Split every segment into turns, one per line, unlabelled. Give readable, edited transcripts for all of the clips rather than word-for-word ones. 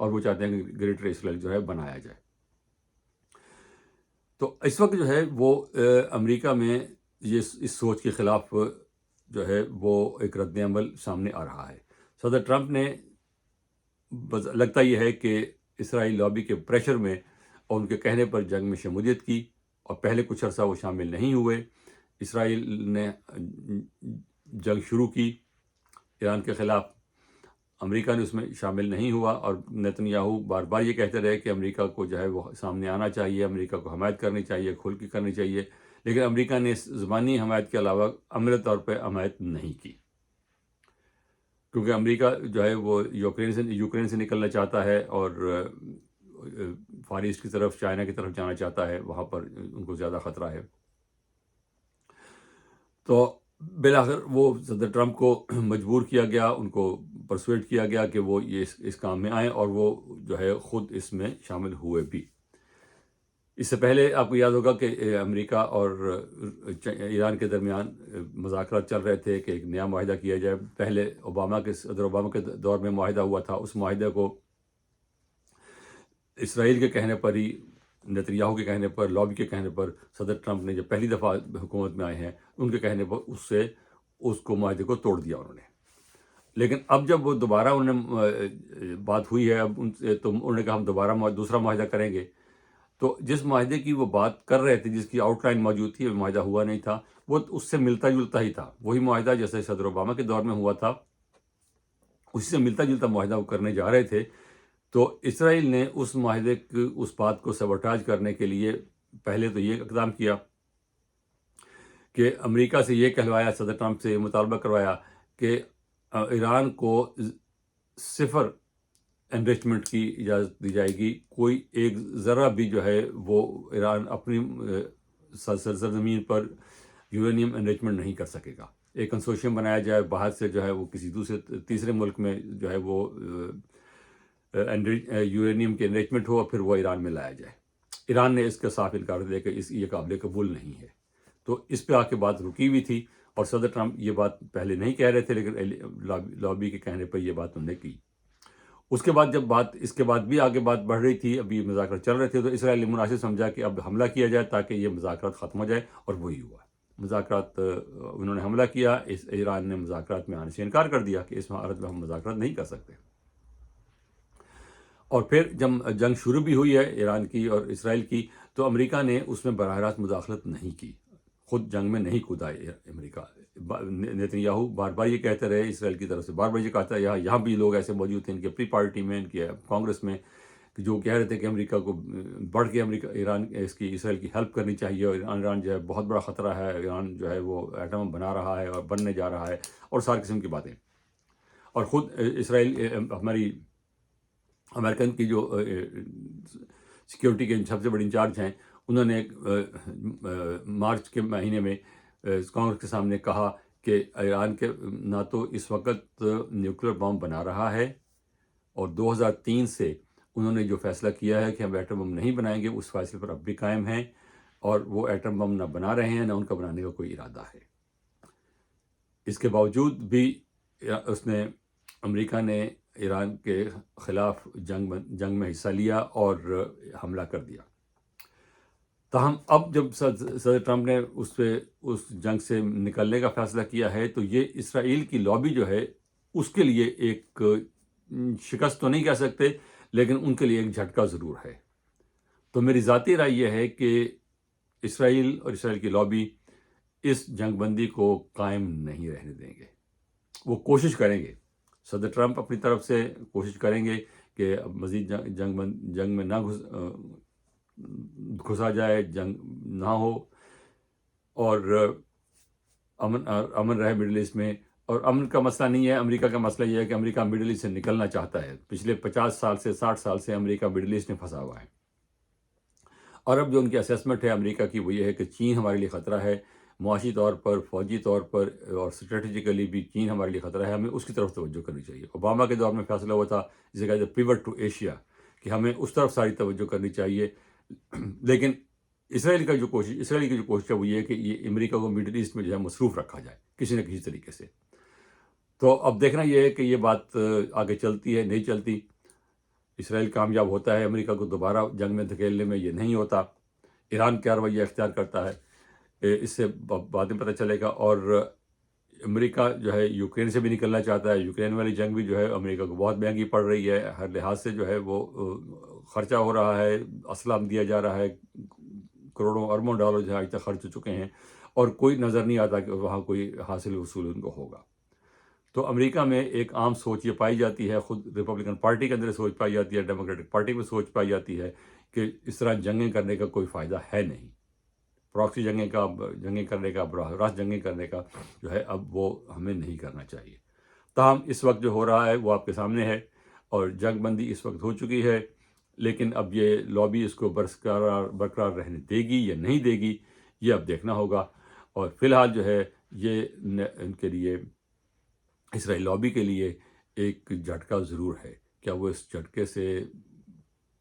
اور وہ چاہتے ہیں کہ گریٹر اسرائیل جو ہے بنایا جائے. تو اس وقت جو ہے وہ امریکہ میں یہ اس سوچ کے خلاف جو ہے وہ ایک رد عمل سامنے آ رہا ہے. صدر ٹرمپ نے لگتا یہ ہے کہ اسرائیل لابی کے پریشر میں اور ان کے کہنے پر جنگ میں شمولیت کی، اور پہلے کچھ عرصہ وہ شامل نہیں ہوئے. اسرائیل نے جنگ شروع کی ایران کے خلاف، امریکہ نے اس میں شامل نہیں ہوا، اور نیتنیاہو بار بار یہ کہتے رہے کہ امریکہ کو جو ہے وہ سامنے آنا چاہیے، امریکہ کو حمایت کرنی چاہیے، کھل کے کرنی چاہیے. لیکن امریکہ نے اس زبانی حمایت کے علاوہ عملی طور پہ حمایت نہیں کی، کیونکہ امریکہ جو ہے وہ یوکرین سے نکلنا چاہتا ہے، اور فار ایسٹ کی طرف، چائنا کی طرف جانا چاہتا ہے، وہاں پر ان کو زیادہ خطرہ ہے. تو بالآخر وہ صدر ٹرمپ کو مجبور کیا گیا، ان کو پرسویٹ کیا گیا کہ وہ یہ اس کام میں آئیں، اور وہ جو ہے خود اس میں شامل ہوئے بھی. اس سے پہلے آپ کو یاد ہوگا کہ امریکہ اور ایران کے درمیان مذاکرات چل رہے تھے کہ ایک نیا معاہدہ کیا جائے. پہلے صدر اوباما کے دور میں معاہدہ ہوا تھا، اس معاہدے کو اسرائیل کے کہنے پر ہی، نیتنیاہو کے کہنے پر، لابی کے کہنے پر، صدر ٹرمپ نے جب پہلی دفعہ حکومت میں آئے ہیں ان کے کہنے پر اس کو معاہدے کو توڑ دیا انہوں نے. لیکن اب جب وہ دوبارہ انہیں بات ہوئی ہے اب ان سے، تو انہوں نے کہا ہم دوبارہ دوسرا معاہدہ کریں گے. تو جس معاہدے کی وہ بات کر رہے تھے، جس کی آؤٹ لائن موجود تھی، وہ معاہدہ ہوا نہیں تھا، وہ اس سے ملتا جلتا ہی تھا. وہی معاہدہ جیسے صدر اوباما کے دور میں ہوا تھا، اسی سے ملتا جلتا معاہدہ وہ کرنے جا رہے تھے. تو اسرائیل نے اس معاہدے کی اس بات کو سبوٹاج کرنے کے لیے پہلے تو یہ اقدام کیا کہ امریکہ سے یہ کہلوایا، صدر ٹرمپ سے یہ مطالبہ کروایا کہ ایران کو صفر انریچمنٹ کی اجازت دی جائے گی. کوئی ایک ذرہ بھی جو ہے وہ ایران اپنی سرزمین پر یورینیم انریچمنٹ نہیں کر سکے گا. ایک کنسورشیم بنایا جائے باہر سے، جو ہے وہ کسی تیسرے ملک میں جو ہے وہ یورینیم کے انریچمنٹ ہو، اور پھر وہ ایران میں لایا جائے. ایران نے اس کا صاف انکار دیا کہ یہ قابل قبول نہیں ہے. تو اس پہ آ کے بات رکی ہوئی تھی، اور صدر ٹرمپ یہ بات پہلے نہیں کہہ رہے تھے، لیکن لابی کے کہنے پر یہ بات انہوں نے کی. اس کے بعد جب اس کے بعد بھی آگے بات بڑھ رہی تھی، اب یہ مذاکرات چل رہے تھے، تو اسرائیل نے مناسب سمجھا کہ اب حملہ کیا جائے تاکہ یہ مذاکرات ختم ہو جائے، اور وہی ہوا. انہوں نے حملہ کیا. ایران نے مذاکرات میں آنے سے انکار کر دیا کہ اس حالت میں ہم مذاکرات نہیں کر سکتے. اور پھر جب جنگ شروع بھی ہوئی ہے ایران کی اور اسرائیل کی، تو امریکہ نے اس میں براہ راست مداخلت نہیں کی، خود جنگ میں نہیں کودا امریکہ. نیتنیاہو بار بار یہ کہتے رہے، اسرائیل کی طرف سے بار بار یہ کہتا ہے. یہاں بھی لوگ ایسے موجود تھے ان کی اپنی پارٹی میں، ان کی کانگریس میں، کہ جو کہہ رہے تھے کہ امریکہ کو بڑھ کے اسرائیل کی ہیلپ کرنی چاہیے، اور ایران جو ہے بہت بڑا خطرہ ہے، ایران جو ہے وہ ایٹم بنا رہا ہے اور بننے جا رہا ہے، اور ساری قسم کی باتیں. اور خود اسرائیل، ہماری امریکن کی جو سیکیورٹی کے سب سے بڑے انچارج ہیں، انہوں نے مارچ کے مہینے میں کانگریس کے سامنے کہا کہ ایران کے نہ تو اس وقت نیوکلیر بم بنا رہا ہے، اور 2003 سے انہوں نے جو فیصلہ کیا ہے کہ ہم ایٹم بم نہیں بنائیں گے، اس فیصلے پر اب بھی قائم ہیں، اور وہ ایٹم بم نہ بنا رہے ہیں، نہ ان کا بنانے کا کوئی ارادہ ہے. اس کے باوجود بھی امریکہ نے ایران کے خلاف جنگ میں حصہ لیا اور حملہ کر دیا. تاہم اب جب صدر ٹرمپ نے اس جنگ سے نکلنے کا فیصلہ کیا ہے، تو یہ اسرائیل کی لابی جو ہے اس کے لیے ایک شکست تو نہیں کہہ سکتے، لیکن ان کے لیے ایک جھٹکا ضرور ہے. تو میری ذاتی رائے یہ ہے کہ اسرائیل اور اسرائیل کی لابی اس جنگ بندی کو قائم نہیں رہنے دیں گے. وہ کوشش کریں گے، صدر ٹرمپ اپنی طرف سے کوشش کریں گے کہ مزید جنگ میں نہ گھسا جائے، جنگ نہ ہو، اور امن رہے مڈل ایسٹ میں. اور امن کا مسئلہ نہیں ہے، امریکہ کا مسئلہ یہ ہے کہ امریکہ مڈل ایسٹ سے نکلنا چاہتا ہے. پچھلے 50 سال سے 60 سال سے امریکہ مڈل ایسٹ میں پھنسا ہوا ہے. اور اب جو ان کی اسیسمنٹ ہے امریکہ کی، وہ یہ ہے کہ چین ہمارے لیے خطرہ ہے، معاشی طور پر، فوجی طور پر، اور اسٹریٹجیکلی بھی چین ہمارے لیے خطرہ ہے. ہمیں اس کی طرف توجہ کرنی چاہیے. اوباما کے دور میں فیصلہ ہوا تھا جسے کہتے ہیں پیوٹ ٹو ایشیا، کہ ہمیں اس طرف ساری توجہ کرنی چاہیے. لیکن اسرائیل کی جو کوشش ہے وہ یہ ہے کہ یہ امریکہ کو مڈل ایسٹ میں جو ہے مصروف رکھا جائے کسی نہ کسی طریقے سے. تو اب دیکھنا یہ ہے کہ یہ بات آگے چلتی ہے نہیں چلتی. اسرائیل کامیاب ہوتا ہے امریکہ کو دوبارہ جنگ میں دھکیلنے میں، یہ نہیں ہوتا۔ ایران کیا رویہ اختیار کرتا ہے اس سے بعد میں پتہ چلے گا۔ اور امریکہ جو ہے یوکرین سے بھی نکلنا چاہتا ہے، یوکرین والی جنگ بھی جو ہے امریکہ کو بہت مہنگی پڑ رہی ہے، ہر لحاظ سے جو ہے وہ خرچہ ہو رہا ہے، اسلحہ دیا جا رہا ہے، کروڑوں اربوں ڈالر جو ہے آج تک خرچ ہو چکے ہیں، اور کوئی نظر نہیں آتا کہ وہاں کوئی حاصل وصول ان کو ہوگا۔ تو امریکہ میں ایک عام سوچ یہ پائی جاتی ہے، خود ریپبلکن پارٹی کے اندر سوچ پائی جاتی ہے، ڈیموکریٹک پارٹی میں سوچ پائی جاتی ہے کہ اس طرح جنگیں کرنے کا کوئی فائدہ ہے نہیں، پراکسی جنگیں کرنے کا، براہ راست جنگیں کرنے کا جو ہے اب وہ ہمیں نہیں کرنا چاہیے۔ تاہم اس وقت جو ہو رہا ہے وہ آپ کے سامنے ہے، اور جنگ بندی اس وقت ہو چکی ہے، لیکن اب یہ لابی اس کو برقرار رہنے دے گی یا نہیں دے گی، یہ اب دیکھنا ہوگا۔ اور فی الحال جو ہے یہ ان کے لیے، اسرائیل لابی کے لیے ایک جھٹکا ضرور ہے۔ کیا وہ اس جھٹکے سے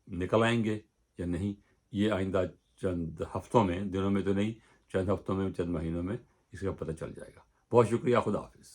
نکل آئیں گے یا نہیں، یہ آئندہ چند ہفتوں میں، دنوں میں تو نہیں، چند ہفتوں میں، چند مہینوں میں اس کا پتہ چل جائے گا۔ بہت شکریہ، خدا حافظ۔